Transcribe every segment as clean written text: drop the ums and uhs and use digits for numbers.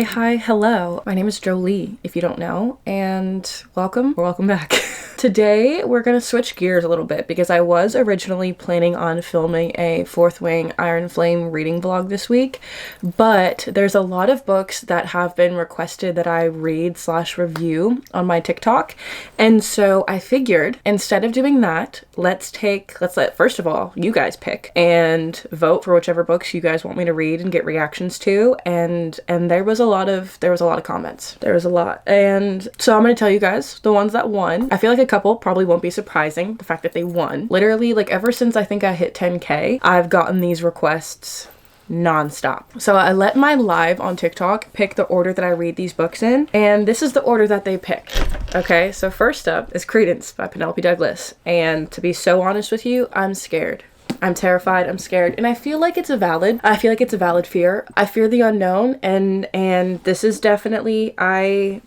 Hey, hi, hello. My name is Jolie, if you don't know, and welcome or welcome back. Today, we're gonna switch gears a little bit because I was originally planning on filming a Fourth Wing Iron Flame reading vlog this week, but there's a lot of books that have been requested that I read/review on my TikTok, and so I figured instead of doing that, let's let first of all you guys pick and vote for whichever books you guys want me to read and get reactions to, and there was a lot of comments. There was a lot, and so I'm gonna tell you guys the ones that won. I feel like a couple probably won't be surprising, the fact that they won. Literally, like, ever since I think I hit 10K, I've gotten these requests non-stop. So I let my live on TikTok pick the order that I read these books in, and this is the order that they picked. Okay, so first up is Credence by Penelope Douglas, and to be so honest with you, I'm scared. I'm terrified, I'm scared, and I feel like it's a valid fear. I fear the unknown, and this is definitely, I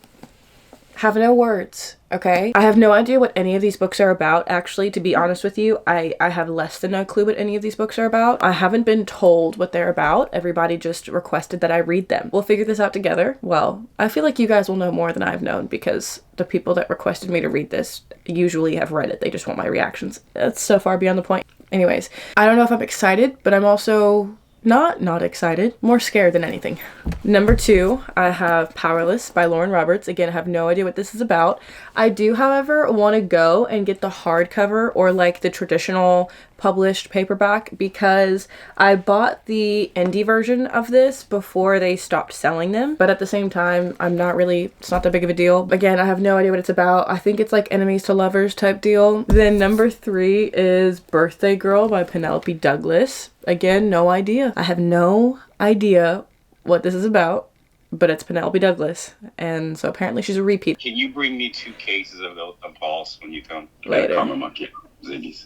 have no words, okay? I have no idea what any of these books are about, actually, to be honest with you. I have less than a clue what any of these books are about. I haven't been told what they're about. Everybody just requested that I read them. We'll figure this out together. Well, I feel like you guys will know more than I've known because the people that requested me to read this usually have read it. They just want my reactions. That's so far beyond the point. Anyways, I don't know if I'm excited, but I'm also not excited, more scared than anything. Number 2, I have Powerless by Lauren Roberts. Again, I have no idea what this is about. I do, however, want to go and get the hardcover or like the traditional published paperback because I bought the indie version of this before they stopped selling them, but at the same time, it's not that big of a deal. Again, I have no idea what it's about. I think it's like enemies to lovers type deal. Then number 3 is Birthday Girl by Penelope Douglas. Again, no idea. I have no idea what this is about, but it's Penelope Douglas, and so apparently she's a repeat. Can you bring me 2 cases of balls when you come? Later. Karma Monkey Ziggies.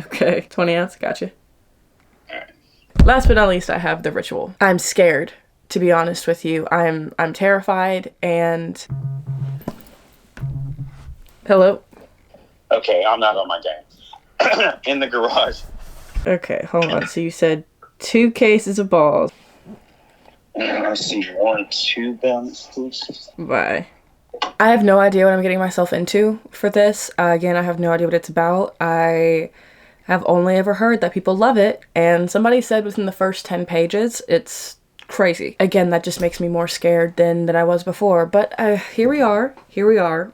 Okay, 20 ounce, gotcha. Alright. Last but not least, I have The Ritual. I'm scared, to be honest with you. I'm terrified, and... Hello? Okay, I'm not on my game. In the garage. Okay, hold on. So you said 2 cases of balls. I see 1, 2 balance. Bye. I have no idea what I'm getting myself into for this. Again, I have no idea what it's about. I have only ever heard that people love it, and somebody said within the first 10 pages, it's crazy. Again, that just makes me more scared than I was before, but here we are,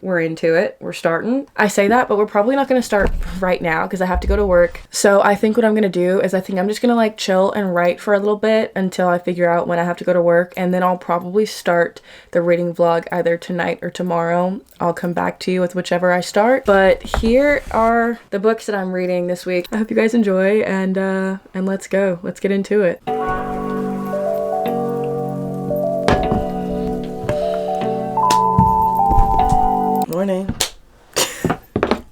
we're into it, we're starting. I say that, but we're probably not going to start right now because I have to go to work. So I think what I'm going to do is I'm just going to like chill and write for a little bit until I figure out when I have to go to work, and then I'll probably start the reading vlog either tonight or tomorrow. I'll come back to you with whichever I start, but here are the books that I'm reading this week. I hope you guys enjoy, and let's go. Let's get into it. Morning.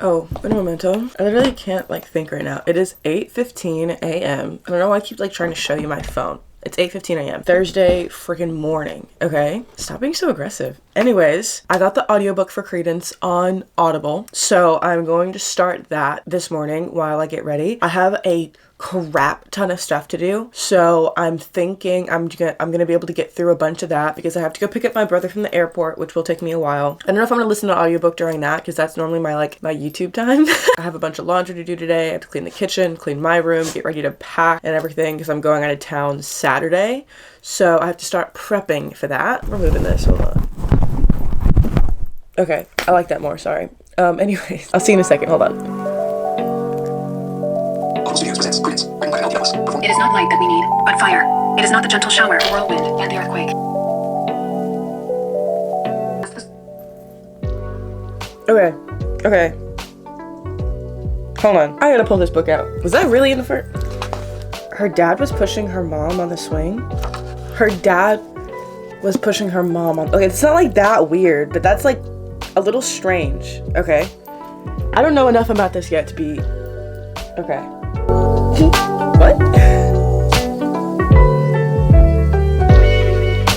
Oh, un momento. I literally can't like think right now. It is 8:15 a.m. I don't know why I keep like trying to show you my phone. It's 8:15 a.m. Thursday freaking morning, okay? Stop being so aggressive. Anyways, I got the audiobook for Credence on Audible, so I'm going to start that this morning while I get ready. I have a crap ton of stuff to do, so I'm thinking I'm gonna be able to get through a bunch of that because I have to go pick up my brother from the airport, which will take me a while. I don't know if I'm gonna listen to an audiobook during that because that's normally my YouTube time. I have a bunch of laundry to do today. I have to clean the kitchen, clean my room, get ready to pack and everything because I'm going out of town Saturday, so I have to start prepping for that. We're moving this, hold on. Okay, I like that more, sorry. Anyways, I'll see you in a second, hold on. It is not light that we need, but fire. It is not the gentle shower, the whirlwind, and the earthquake. Okay. Hold on. I gotta pull this book out. Was that really in the first? Her dad was pushing her mom on the swing? Her dad was pushing her mom on... Okay, it's not like that weird, but that's like a little strange. Okay. I don't know enough about this yet to be... Okay. What?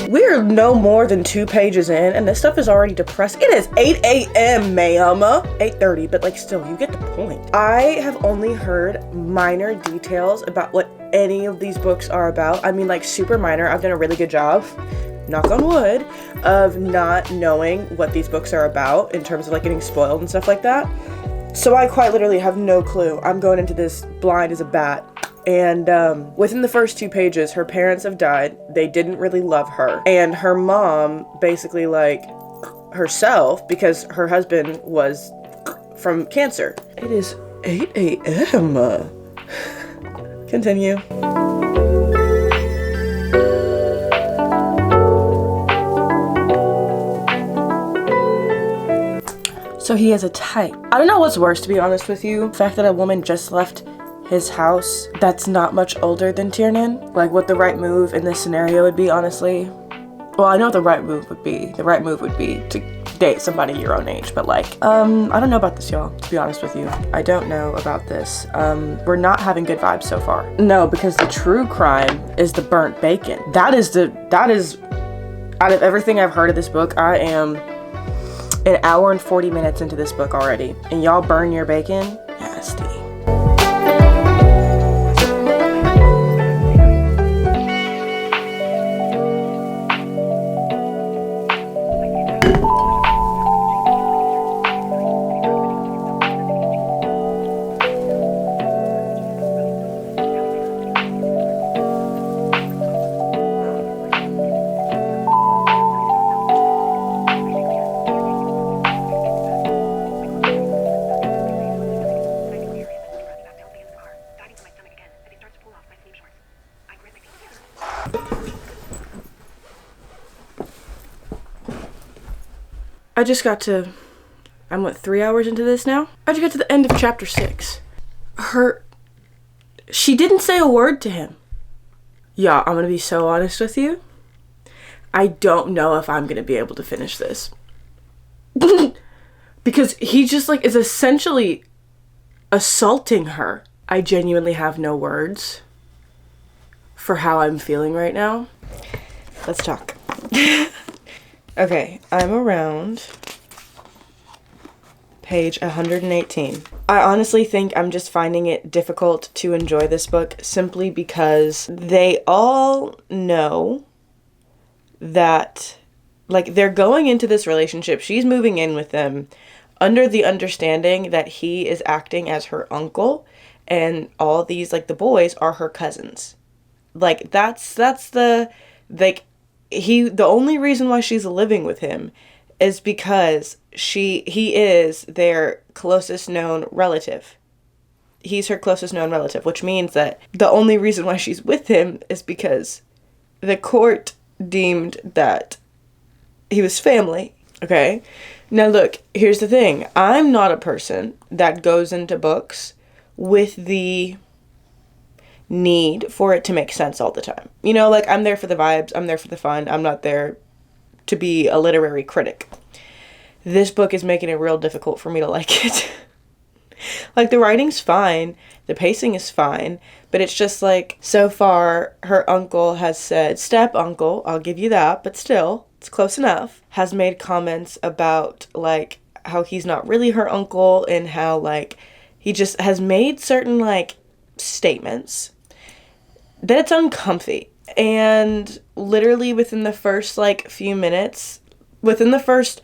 We're no more than 2 pages in, and this stuff is already depressing. It is 8 a.m., ma'am. 8:30, but like still, you get the point. I have only heard minor details about what any of these books are about. I mean, like super minor. I've done a really good job knock on wood, of not knowing what these books are about in terms of like getting spoiled and stuff like that. So I quite literally have no clue. I'm going into this blind as a bat. And within the first 2 pages, her parents have died. They didn't really love her. And her mom basically like herself, because her husband was from cancer. It is 8 a.m. Continue. So he has a type. I don't know what's worse, to be honest with you. The fact that a woman just left his house that's not much older than Tiernan. Like what the right move in this scenario would be, honestly. Well, I know what the right move would be. The right move would be to date somebody your own age, but like, I don't know about this, y'all, to be honest with you. I don't know about this. We're not having good vibes so far. No, because the true crime is the burnt bacon. That is, out of everything I've heard of this book, I am an hour and 40 minutes into this book already, and y'all burn your bacon? Nasty. I'm what, 3 hours into this now? I just got to the end of chapter 6. She didn't say a word to him. Yeah, I'm gonna be so honest with you. I don't know if I'm gonna be able to finish this. Because he just like is essentially assaulting her. I genuinely have no words for how I'm feeling right now. Let's talk. Okay, I'm around page 118. I honestly think I'm just finding it difficult to enjoy this book simply because they all know that, like, they're going into this relationship. She's moving in with them under the understanding that he is acting as her uncle and all these, like, the boys are her cousins. Like, that's the, like, the only reason why she's living with him is because he is their closest known relative. He's her closest known relative, which means that the only reason why she's with him is because the court deemed that he was family. Okay? Now look, here's the thing. I'm not a person that goes into books with the need for it to make sense all the time. You know, like, I'm there for the vibes, I'm there for the fun, I'm not there to be a literary critic. This book is making it real difficult for me to like it. Like, the writing's fine, the pacing is fine, but it's just like, so far, her uncle has said, step uncle, I'll give you that, but still, it's close enough, has made comments about, like, how he's not really her uncle, and how, like, he just has made certain, like, statements that it's uncomfy. And literally within the first, like, few minutes, within the first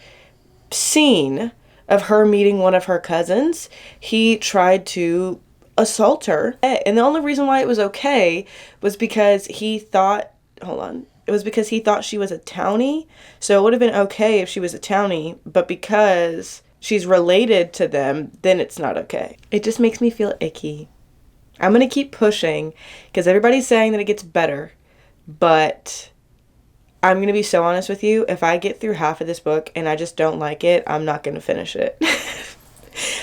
scene of her meeting one of her cousins, he tried to assault her. And the only reason why it was okay was because he thought, it was because he thought she was a townie. So it would have been okay if she was a townie, but because she's related to them, then it's not okay. It just makes me feel icky. I'm going to keep pushing because everybody's saying that it gets better, but I'm going to be so honest with you. If I get through half of this book and I just don't like it, I'm not going to finish it.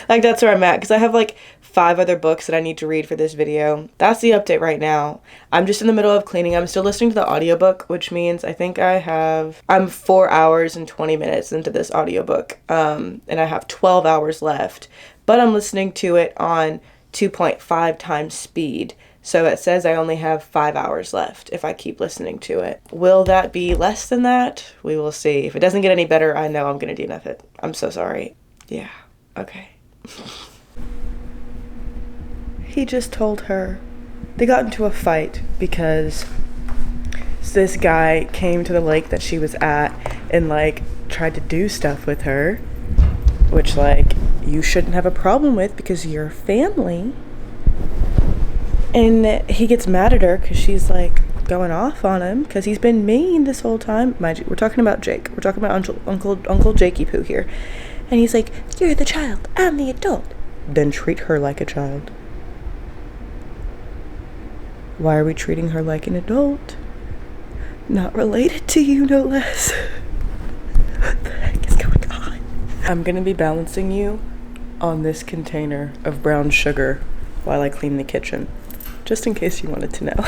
Like, that's where I'm at, because I have like 5 other books that I need to read for this video. That's the update right now. I'm just in the middle of cleaning. I'm still listening to the audiobook, which means I think I'm 4 hours and 20 minutes into this audiobook, and I have 12 hours left, but I'm listening to it on 2.5 times speed. So it says I only have 5 hours left if I keep listening to it. Will that be less than that? We will see. If it doesn't get any better, I know I'm going to DNF it. I'm so sorry. Yeah. Okay. He just told her. They got into a fight because this guy came to the lake that she was at and like tried to do stuff with her, which like you shouldn't have a problem with because you're family. And he gets mad at her because she's like going off on him because he's been mean this whole time. Mind you, we're talking about Jake. We're talking about Uncle Jakey Poo here. And he's like, you're the child, I'm the adult. Then treat her like a child. Why are we treating her like an adult? Not related to you, no less. What the heck is going on? I'm gonna be balancing you on this container of brown sugar while I clean the kitchen, just in case you wanted to know.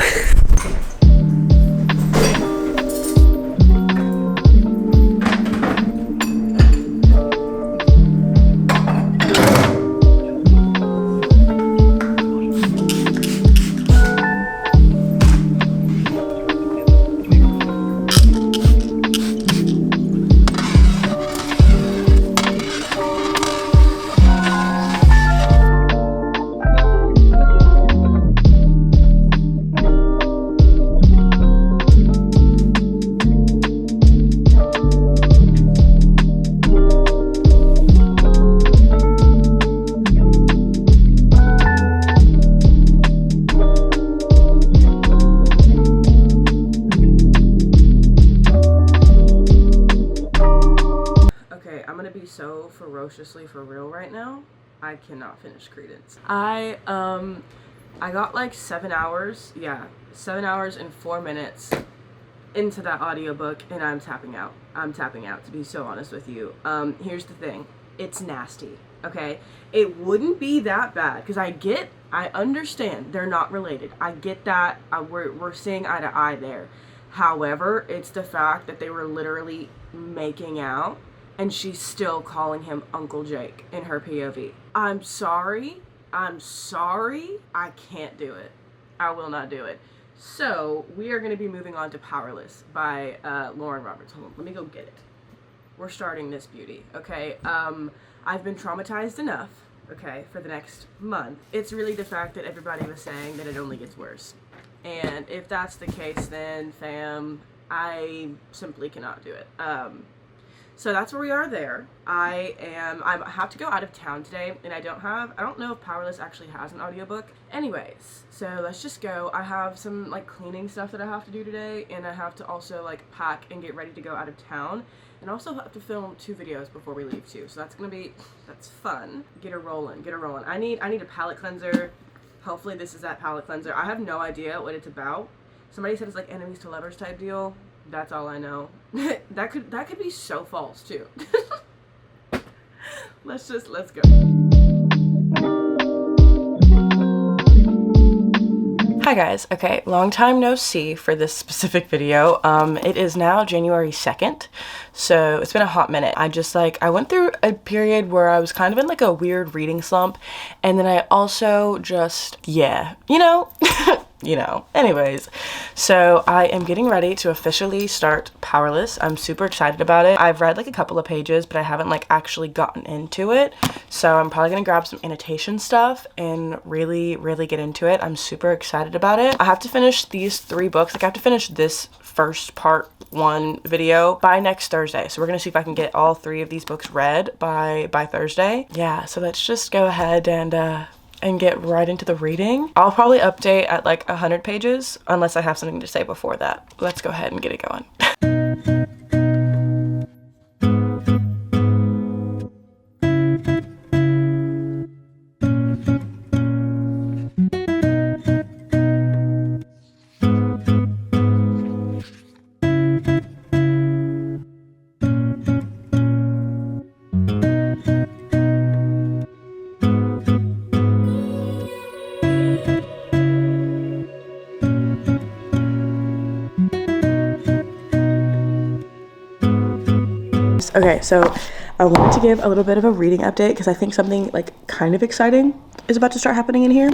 So ferociously for real right now, I cannot finish Credence. I got like 7 hours, 7 hours and 4 minutes into that audiobook and I'm tapping out. To be so honest with you. Here's the thing, it's nasty, okay? It wouldn't be that bad because I understand they're not related. I get that, we're seeing eye to eye there. However, it's the fact that they were literally making out and she's still calling him Uncle Jake in her POV. I'm sorry. I can't do it. I will not do it. So we are going to be moving on to Powerless by Lauren Roberts. Hold on, let me go get it. We're starting this beauty, okay? I've been traumatized enough, okay, for the next month. It's really the fact that everybody was saying that it only gets worse. And if that's the case, then fam, I simply cannot do it. So that's where we are there. I have to go out of town today, and I don't know if Powerless actually has an audiobook. Anyways, so let's just go. I have some like cleaning stuff that I have to do today, and I have to also like pack and get ready to go out of town, and also have to film 2 videos before we leave too. So that's fun. Get her rolling. I need a palette cleanser. Hopefully this is that palette cleanser. I have no idea what it's about. Somebody said it's like enemies to lovers type deal. That's all I know. that could be so false too. Let's go. Hi guys. Okay, long time no see for this specific video. It is now January 2nd, so it's been a hot minute. I went through a period where I was kind of in like a weird reading slump, and then I also just, anyways, so I am getting ready to officially start Powerless. I'm super excited about it. I've read like a couple of pages, but I haven't like actually gotten into it. So I'm probably gonna grab some annotation stuff and really get into it. I'm super excited about it. I have to finish these 3 books. Like I have to finish this first part 1 video by next Thursday. So we're gonna see if I can get all 3 of these books read by Thursday. Yeah, so let's just go ahead and get right into the reading. I'll probably update at like 100 pages unless I have something to say before that. Let's go ahead and get it going. Okay, so I wanted to give a little bit of a reading update because I think something like kind of exciting is about to start happening in here.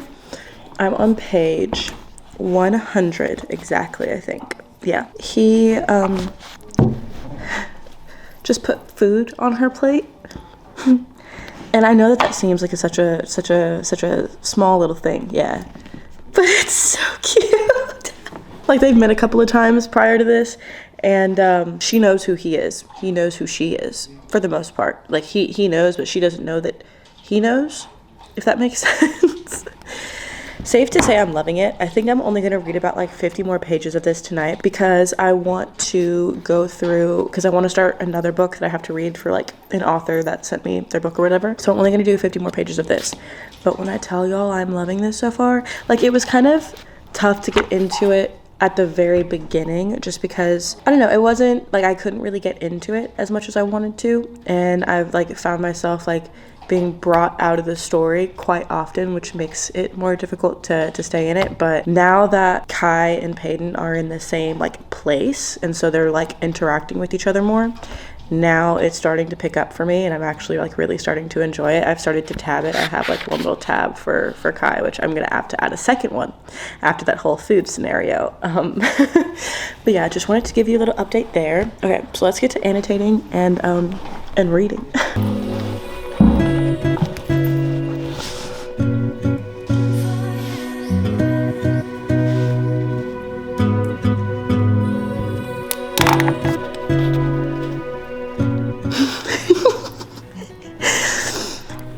I'm on page 100 exactly, I think. Yeah, he just put food on her plate. And I know that seems like such a small little thing, yeah. But it's so cute. Like they've met a couple of times prior to this, and she knows who he is. He knows who she is for the most part. Like he knows, but she doesn't know that he knows, if that makes sense. Safe to say I'm loving it. I think I'm only going to read about like 50 more pages of this tonight because I want to go through, because I want to start another book that I have to read for like an author that sent me their book or whatever. So I'm only going to do 50 more pages of this. But when I tell y'all I'm loving this so far, like it was kind of tough to get into it at the very beginning just because, I don't know, it wasn't like I couldn't really get into it as much as I wanted to. And I've like found myself like being brought out of the story quite often, which makes it more difficult to stay in it. But now that Kai and Peyton are in the same like place, and so they're like interacting with each other more, now it's starting to pick up for me, and I'm actually like really starting to enjoy it. I've started to tab it. I have like one little tab for Kai, which I'm gonna have to add a second one after that whole food scenario. But yeah, I just wanted to give you a little update there. Okay, so let's get to annotating and reading.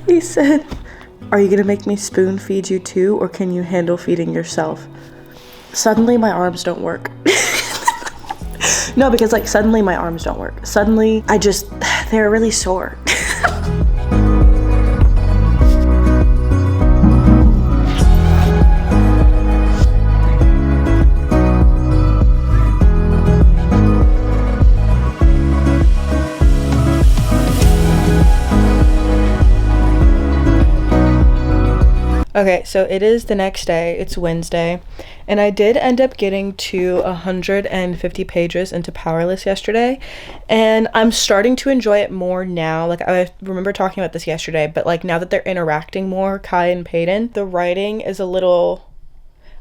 He said, "Are you gonna make me spoon feed you too, or can you handle feeding yourself?" Suddenly my arms don't work. No, because like suddenly my arms don't work. Suddenly they're really sore. Okay, so it is the next day. It's Wednesday, and I did end up getting to 150 pages into Powerless yesterday, and I'm starting to enjoy it more now. Like, I remember talking about this yesterday, but like now that they're interacting more, Kai and Peyton, the writing is a little,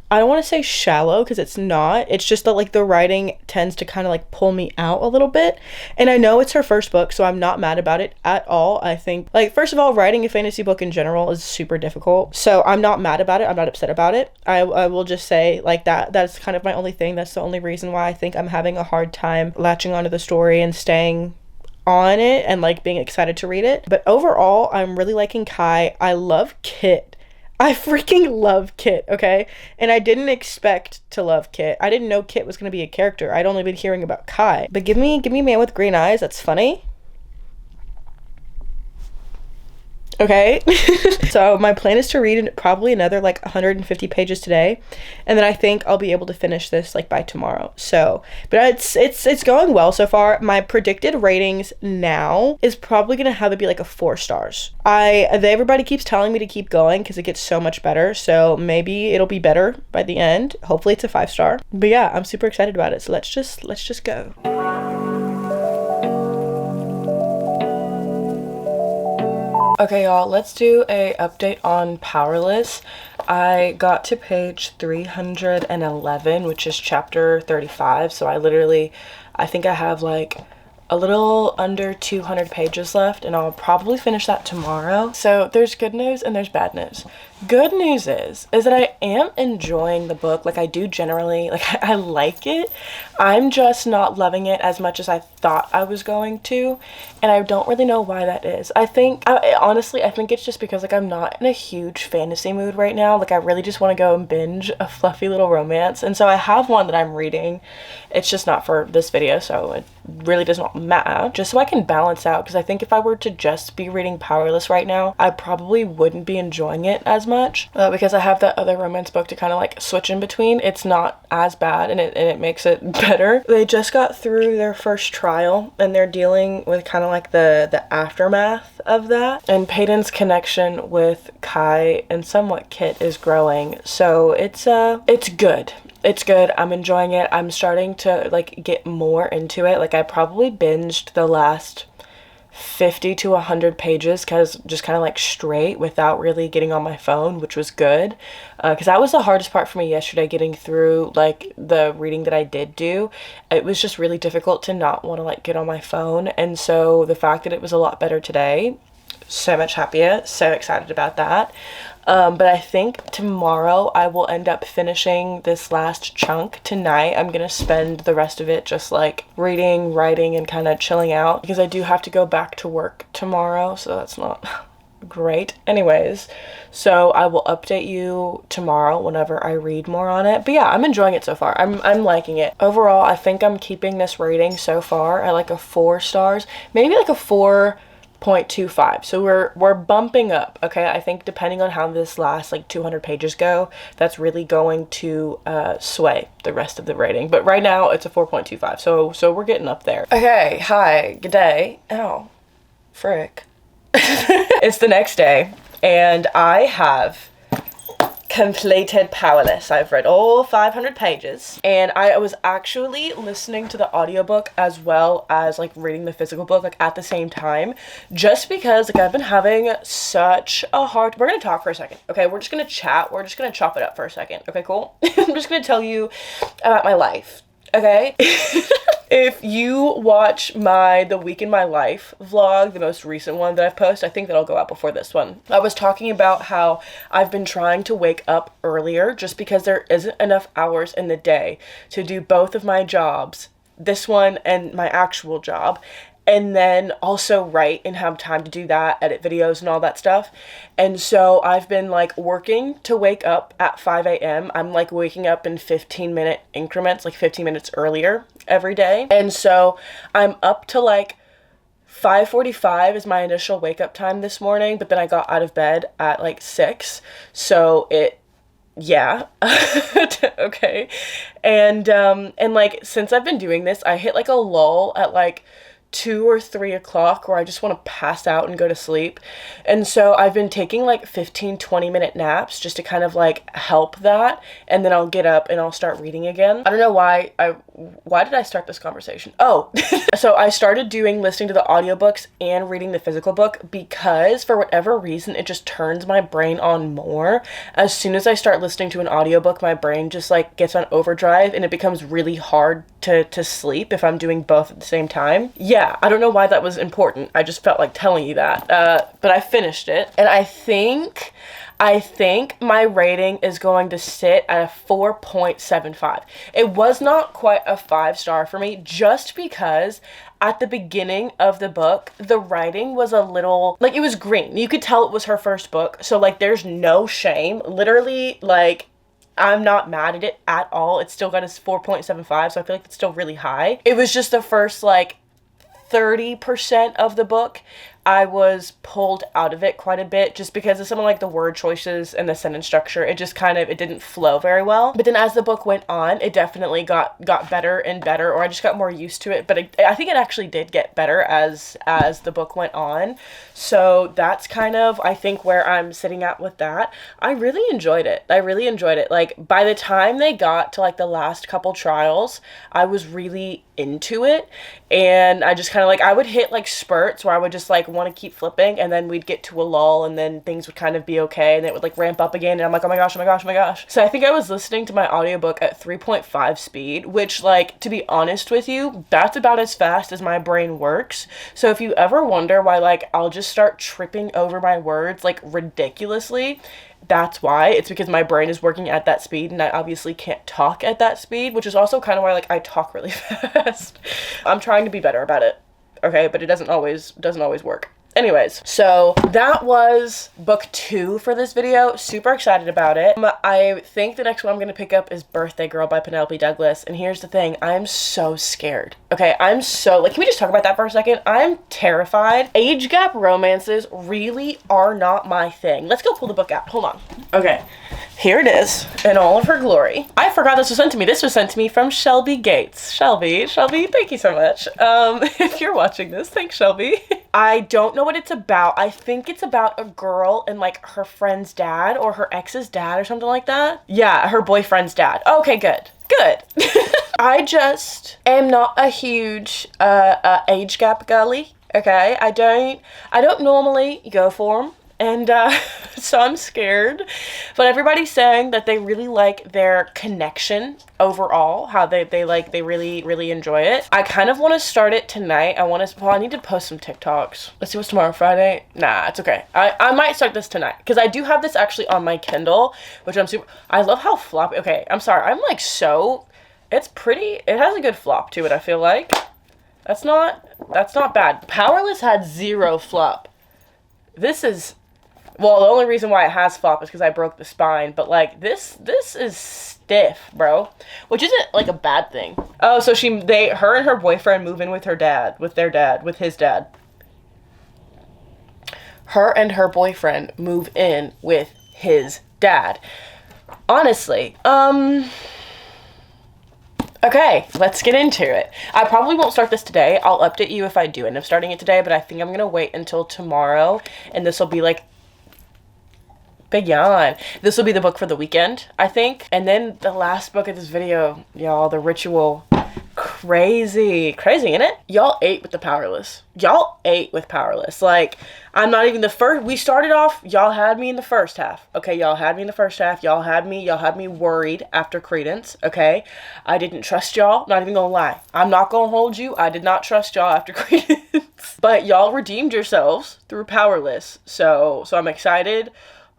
I don't want to say shallow because it's not. It's just that like the writing tends to kind of like pull me out a little bit. And I know it's her first book, so I'm not mad about it at all. I think like, first of all, writing a fantasy book in general is super difficult. So I'm not mad about it. I'm not upset about it. I will just say like that's kind of my only thing. That's the only reason why I think I'm having a hard time latching onto the story and staying on it and like being excited to read it. But overall, I'm really liking Kai. I love Kit. I freaking love Kit, okay? And I didn't expect to love Kit. I didn't know Kit was going to be a character. I'd only been hearing about Kai. But give me a man with green eyes. That's funny. Okay. So my plan is to read probably another like 150 pages today, and then I think I'll be able to finish this like by tomorrow. So, but it's going well so far. My predicted ratings now is probably gonna have it be like a 4 stars. Everybody keeps telling me to keep going because it gets so much better. So maybe it'll be better by the end. Hopefully it's a 5 star. But yeah, I'm super excited about it. So let's just go. Okay, y'all, let's do a update on Powerless. I got to page 311, which is chapter 35. So I think I have like a little under 200 pages left, and I'll probably finish that tomorrow. So there's good news and there's bad news. Good news is that I am enjoying the book. Like, I do generally, like, I like it. I'm just not loving it as much as I thought I was going to, and I don't really know why that is. Honestly, I think it's just because, like, I'm not in a huge fantasy mood right now. Like, I really just want to go and binge a fluffy little romance, and so I have one that I'm reading. It's just not for this video, so it really does not matter. Just so I can balance out, because I think if I were to just be reading Powerless right now, I probably wouldn't be enjoying it as much, because I have that other romance book to kind of like switch in between. It's not as bad, and it makes it better. They just got through their first trial, and they're dealing with kind of like the aftermath of that, and Peyton's connection with Kai and somewhat Kit is growing, so it's good. It's good. I'm enjoying it. I'm starting to like get more into it. Like, I probably binged the last 50 to 100 pages just kind of like straight without really getting on my phone, which was good, because that was the hardest part for me yesterday, getting through like the reading that I did do. It was just really difficult to not want to like get on my phone, and so the fact that it was a lot better today so much happier, so excited about that. But I think tomorrow I will end up finishing this last chunk. Tonight I'm gonna spend the rest of it just like reading, writing, and kind of chilling out because I do have to go back to work tomorrow, so that's not great. Anyways, so I will update you tomorrow whenever I read more on it. But yeah, I'm enjoying it so far. I'm liking it. Overall, I think I'm keeping this rating so far at like a 4 stars, maybe like a 4.25. So we're bumping up. Okay, I think depending on how this last like 200 pages go, that's really going to sway the rest of the rating. But right now it's a 4.25. So we're getting up there. Okay, hi, good day. Ow, frick. It's the next day and I have completed Powerless. I've read all 500 pages and I was actually listening to the audiobook as well as like reading the physical book like at the same time, just because like I've been having such a hard, we're gonna talk for a second, okay? We're just gonna chat, we're just gonna chop it up for a second, okay, cool? I'm just gonna tell you about my life, okay? If you watch the week in my life vlog, the most recent one that I've posted, I think that'll go out before this one. I was talking about how I've been trying to wake up earlier just because there isn't enough hours in the day to do both of my jobs, this one and my actual job, and then also write and have time to do that, edit videos and all that stuff. And so I've been like working to wake up at 5 a.m. I'm like waking up in 15-minute increments, like 15 minutes earlier every day. And so I'm up to like 5:45 is my initial wake up time this morning, but then I got out of bed at like 6. So yeah. Okay. And like since I've been doing this, I hit like a lull at like 2 or 3 o'clock where I just want to pass out and go to sleep. And so I've been taking like 15-20 minute naps just to kind of like help that, and then I'll get up and I'll start reading again. I don't know why did I start this conversation? Oh, so I started listening to the audiobooks and reading the physical book because for whatever reason it just turns my brain on more. As soon as I start listening to an audiobook, my brain just like gets on overdrive and it becomes really hard to sleep if I'm doing both at the same time. Yeah, I don't know why that was important. I just felt like telling you that. But I finished it, and I think my rating is going to sit at a 4.75. It was not quite a 5-star for me just because at the beginning of the book, the writing was a little, like, it was green. You could tell it was her first book. So like there's no shame. Literally, like, I'm not mad at it at all. It's still got a 4.75, so I feel like it's still really high. It was just the first like 30% of the book I was pulled out of it quite a bit just because of some of like the word choices and the sentence structure. It just kind of, it didn't flow very well. But then as the book went on, it definitely got better and better, or I just got more used to it. But I think it actually did get better as the book went on. So that's kind of, I think, where I'm sitting at with that. I really enjoyed it. Like by the time they got to like the last couple trials, I was really into it. And I just kind of like, I would hit like spurts where I would just like want to keep flipping, and then we'd get to a lull, and then things would kind of be okay, and it would like ramp up again, and I'm like, oh my gosh, oh my gosh, oh my gosh. So I think I was listening to my audiobook at 3.5 speed, which, like, to be honest with you, that's about as fast as my brain works. So if you ever wonder why like I'll just start tripping over my words like ridiculously, that's why. It's because my brain is working at that speed, and I obviously can't talk at that speed, which is also kind of why like I talk really fast. I'm trying to be better about it, okay, but it doesn't always work. Anyways, so that was book 2 for this video. Super excited about it. I think the next one I'm going to pick up is Birthday Girl by Penelope Douglas. And here's the thing. I'm so scared. Okay, I'm so, like, can we just talk about that for a second? I'm terrified. Age gap romances really are not my thing. Let's go pull the book out. Hold on. Okay, here it is in all of her glory. I forgot this was sent to me. This was sent to me from Shelby Gates. Shelby, thank you so much. If you're watching this, thanks, Shelby. I don't know what it's about. I think it's about a girl and like her friend's dad or her ex's dad or something like that. Yeah, her boyfriend's dad. Okay, good. I just am not a huge age gap girly. Okay, I don't normally go for them. And so I'm scared. But everybody's saying that they really like their connection overall, how they really enjoy it. I kind of want to start it tonight. I need to post some TikToks. Let's see, what's tomorrow, Friday? Nah, it's okay. I might start this tonight because I do have this actually on my Kindle, which I love how floppy. Okay, I'm sorry. I'm like it's pretty. It has a good flop to it, I feel like. That's not bad. Powerless had 0 flop. This is, well, the only reason why it has flop is because I broke the spine, but like this is stiff, bro, which isn't like a bad thing. Oh, so her and her boyfriend move in with her dad, with his dad. Her and her boyfriend move in with his dad. Honestly, okay, let's get into it. I probably won't start this today. I'll update you if I do end up starting it today, but I think I'm going to wait until tomorrow, and this will be like, big yawn. This will be the book for the weekend, I think. And then the last book of this video, y'all, The Ritual. Crazy, isn't it? Y'all ate with the Powerless. Like, I'm not even the first. We started off, y'all had me in the first half. Okay, y'all had me in the first half. Y'all had me worried after Credence. Okay, I didn't trust y'all. Not even gonna lie. I'm not gonna hold you. I did not trust y'all after Credence. But y'all redeemed yourselves through Powerless. So I'm excited.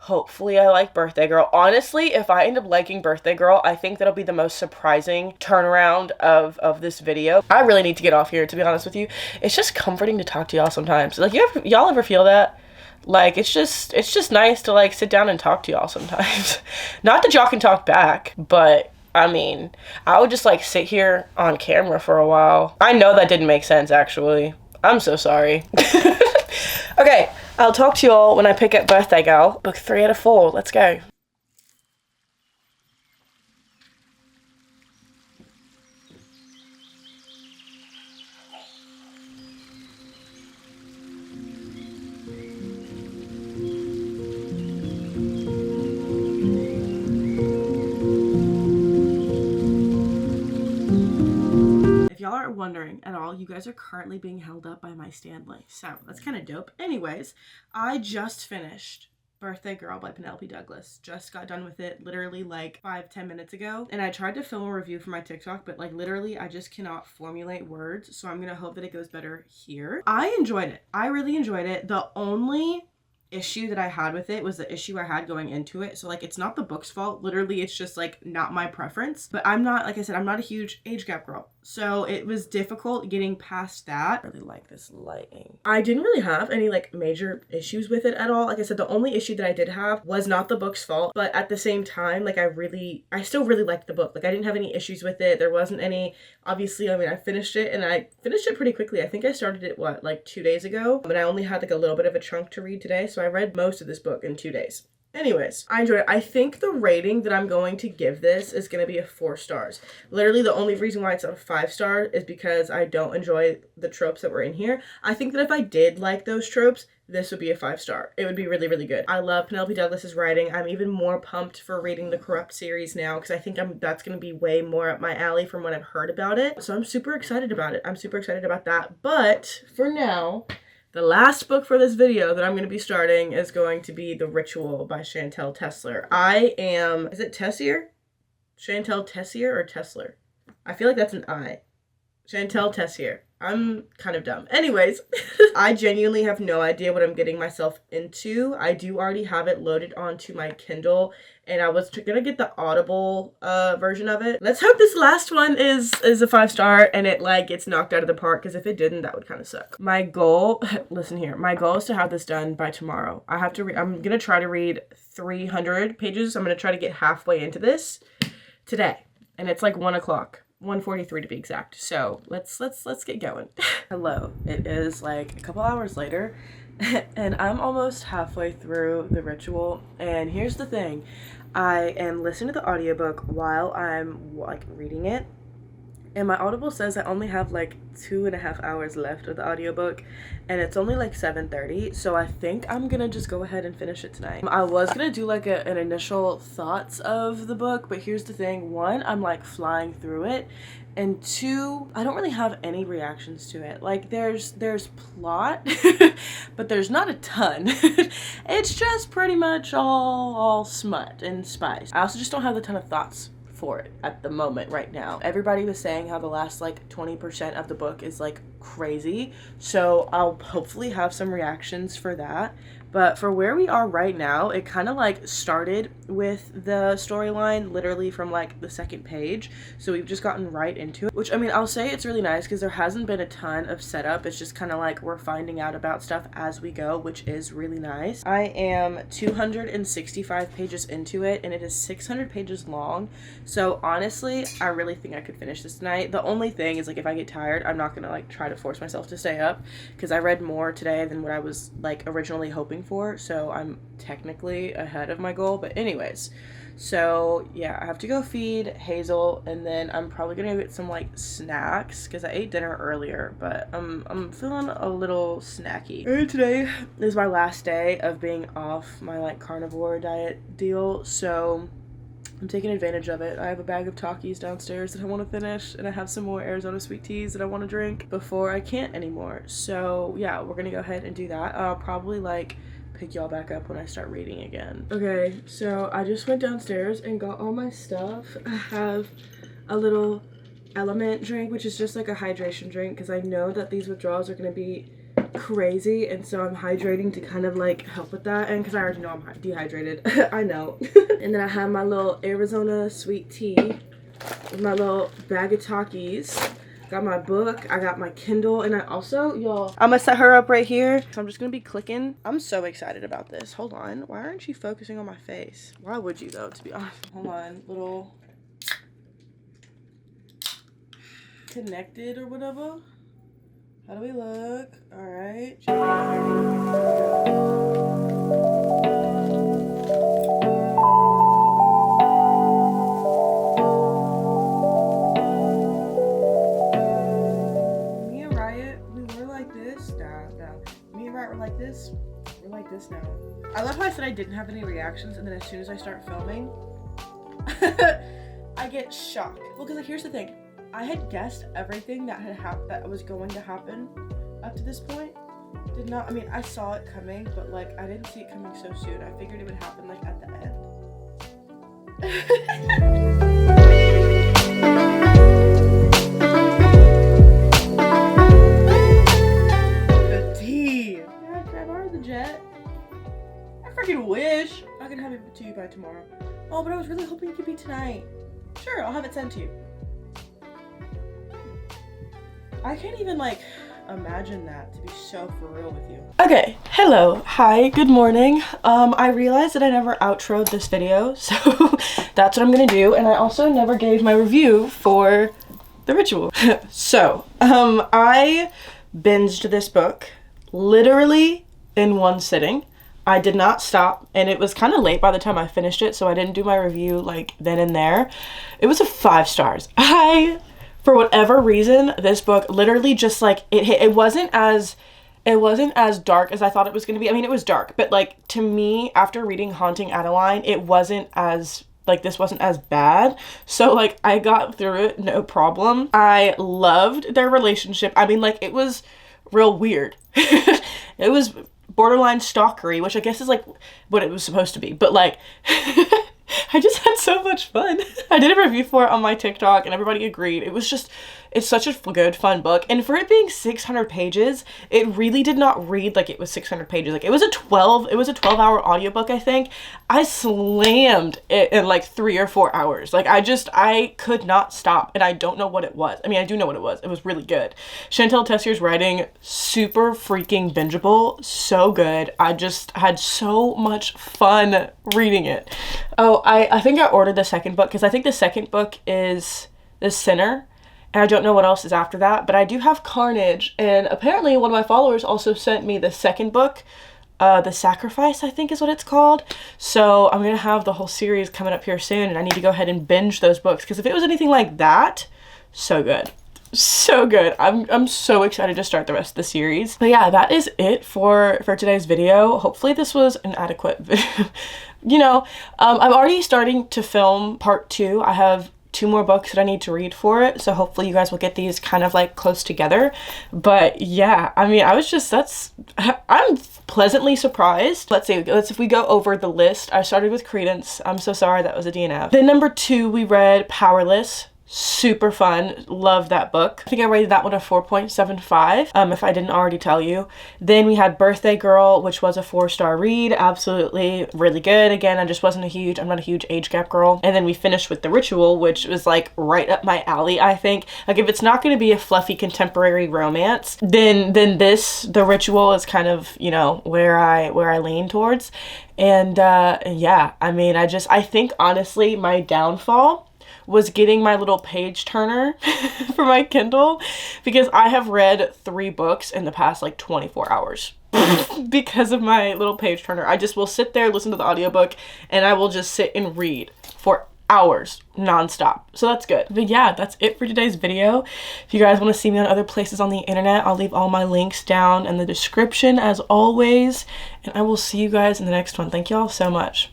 Hopefully I like Birthday Girl. Honestly, if I end up liking Birthday Girl, I think that'll be the most surprising turnaround of this video. I really need to get off here, to be honest with you. It's just comforting to talk to y'all sometimes. Like, y'all ever feel that? Like, it's just nice to like sit down and talk to y'all sometimes. Not that y'all can talk back, but I mean, I would just like sit here on camera for a while. I know that didn't make sense, actually. I'm so sorry. Okay, I'll talk to you all when I pick up Birthday Girl. Book 3 out of 4. Let's go. If y'all aren't wondering at all, you guys are currently being held up by my Stanley. So that's kind of dope. Anyways, I just finished Birthday Girl by Penelope Douglas. Just got done with it literally like 5-10 minutes ago. And I tried to film a review for my TikTok, but like literally I just cannot formulate words. So I'm gonna hope that it goes better here. I enjoyed it. I really enjoyed it. The only issue that I had with it was the issue I had going into it. So like, it's not the book's fault. Literally, it's just like not my preference. But I'm not, like I said, I'm not a huge age gap girl. So it was difficult getting past that. I really like this lighting. I didn't really have any like major issues with it at all. Like I said, the only issue that I did have was not the book's fault. But at the same time, like I still really liked the book. Like I didn't have any issues with it. There wasn't any, obviously, I mean, I finished it and I finished it pretty quickly. I think I started it, like 2 days ago? But I only had like a little bit of a chunk to read today. So I read most of this book in 2 days. Anyways, I enjoyed it. I think the rating that I'm going to give this is going to be a 4 stars. Literally, the only reason why it's not a 5-star is because I don't enjoy the tropes that were in here. I think that if I did like those tropes, this would be a 5-star. It would be really, really good. I love Penelope Douglas's writing. I'm even more pumped for reading the Corrupt series now because I think that's going to be way more up my alley from what I've heard about it. So I'm super excited about it. I'm super excited about that. But for now, the last book for this video that I'm going to be starting is going to be The Ritual by Chantel Tessler. Is it Tessier? Chantel Tessier or Tessler? I feel like that's an I. Chantel Tessier. I'm kind of dumb. Anyways, I genuinely have no idea what I'm getting myself into. I do already have it loaded onto my Kindle, and I was gonna get the Audible version of it. Let's hope this last one is a 5-star and it like gets knocked out of the park, because if it didn't, that would kind of suck. My goal, listen here, my goal is to have this done by tomorrow. I'm gonna try to read 300 pages. I'm gonna try to get halfway into this today, and it's like 1 o'clock. 1:43 to be exact. So let's get going. Hello, it is like a couple hours later and I'm almost halfway through The Ritual, and here's the thing. I am listening to the audiobook while I'm like reading it, And my Audible says I only have like 2.5 hours left of the audiobook, and it's only like 7:30, so I think I'm gonna just go ahead and finish it tonight. I was gonna do like an initial thoughts of the book, but here's the thing. One, I'm like flying through it, and two, I don't really have any reactions to it. Like there's plot, but there's not a ton. It's just pretty much all smut and spice. I also just don't have a ton of thoughts for it at the moment right now. Everybody was saying how the last like 20% of the book is like crazy, so I'll hopefully have some reactions for that. But for where we are right now, it kind of like started with the storyline literally from like the second page, so we've just gotten right into it, which I mean, I'll say it's really nice because there hasn't been a ton of setup. It's just kind of like we're finding out about stuff as we go, which is really nice. I am 265 pages into it, and it is 600 pages long, so honestly I really think I could finish this tonight. The only thing is like if I get tired, I'm not gonna like try to force myself to stay up, because I read more today than what I was like originally hoping for, so I'm technically ahead of my goal. But anyways, so yeah, I have to go feed Hazel, and then I'm probably gonna get some like snacks because I ate dinner earlier, but I'm feeling a little snacky. And today is my last day of being off my like carnivore diet deal, so I'm taking advantage of it. I have a bag of Takis downstairs that I want to finish, and I have some more Arizona sweet teas that I want to drink before I can't anymore. So yeah, we're gonna go ahead and do that. I'll probably like pick y'all back up when I start reading again. Okay, so I just went downstairs and got all my stuff. I have a little Element drink, which is just like a hydration drink, because I know that these withdrawals are gonna be crazy, and so I'm hydrating to kind of like help with that, and because I already know I'm dehydrated. I know. And then I have my little Arizona sweet tea with my little bag of Takis. Got my book, I got my Kindle, and I also, y'all, I'm gonna set her up right here, so I'm just gonna be clicking. I'm so excited about this. Hold on, why aren't you focusing on my face? Why would you though, to be honest? Hold on, little connected or whatever. How do we look? All right. Me and Riot, we were like this. No. Me and Riot were like this. We're like this now. I love how I said I didn't have any reactions, and then as soon as I start filming, I get shocked. Well, because like, here's the thing. I had guessed everything that that was going to happen up to this point. Did not, I mean, I saw it coming, but like I didn't see it coming so soon. I figured it would happen like at the end. The tea. Yeah, can I borrow the jet? I freaking wish I could have it to you by tomorrow. Oh, but I was really hoping it could be tonight. Sure, I'll have it sent to you. I can't even like imagine that, to be so for real with you. Okay, hello, hi, good morning. I realized that I never outroed this video, so that's what I'm gonna do, and I also never gave my review for The Ritual. So, I binged this book literally in one sitting. I did not stop, and it was kind of late by the time I finished it, so I didn't do my review like then and there. It was a 5 stars. For whatever reason, this book literally just like it wasn't as dark as I thought it was going to be. I mean, it was dark, but like to me, after reading Haunting Adeline, it wasn't as like, this wasn't as bad. So like I got through it no problem. I loved their relationship. I mean, like, it was real weird. It was borderline stalkery, which I guess is like what it was supposed to be, but like I just had so much fun. I did a review for it on my TikTok and everybody agreed. It's such a good, fun book. And for it being 600 pages, it really did not read like it was 600 pages. Like it was a 12-hour audiobook, I think. I slammed it in like 3 or 4 hours. Like I could not stop, and I don't know what it was. I mean, I do know what it was. It was really good. Chantal Tessier's writing, super freaking bingeable. So good. I just had so much fun reading it. Oh, I think I ordered the second book because I think the second book is The Sinner. And I don't know what else is after that, but I do have Carnage, and apparently one of my followers also sent me the second book, The Sacrifice, I think is what it's called. So I'm going to have the whole series coming up here soon, and I need to go ahead and binge those books, because if it was anything like that, So good. So good. I'm so excited to start the rest of the series. But yeah, that is it for today's video. Hopefully this was an adequate video. You know, I'm already starting to film part 2. I have 2 more books that I need to read for it, so hopefully you guys will get these kind of like close together. But yeah, I mean, I'm pleasantly surprised. If we go over the list. I started with Credence. I'm so sorry, that was a DNF. Then number 2, we read Powerless. Super fun. Love that book. I think I rated that one a 4.75, if I didn't already tell you. Then we had Birthday Girl, which was a 4-star read. Absolutely really good. Again, I'm not a huge age gap girl. And then we finished with The Ritual, which was like right up my alley, I think. Like, if it's not going to be a fluffy contemporary romance, then The Ritual is kind of, you know, where I lean towards. And yeah, I mean, I think honestly my downfall was getting my little page turner for my Kindle, because I have read 3 books in the past like 24 hours because of my little page turner. I just will sit there, listen to the audiobook, and I will just sit and read for hours nonstop. So that's good. But yeah, that's it for today's video. If you guys want to see me on other places on the internet, I'll leave all my links down in the description as always, and I will see you guys in the next one. Thank you all so much.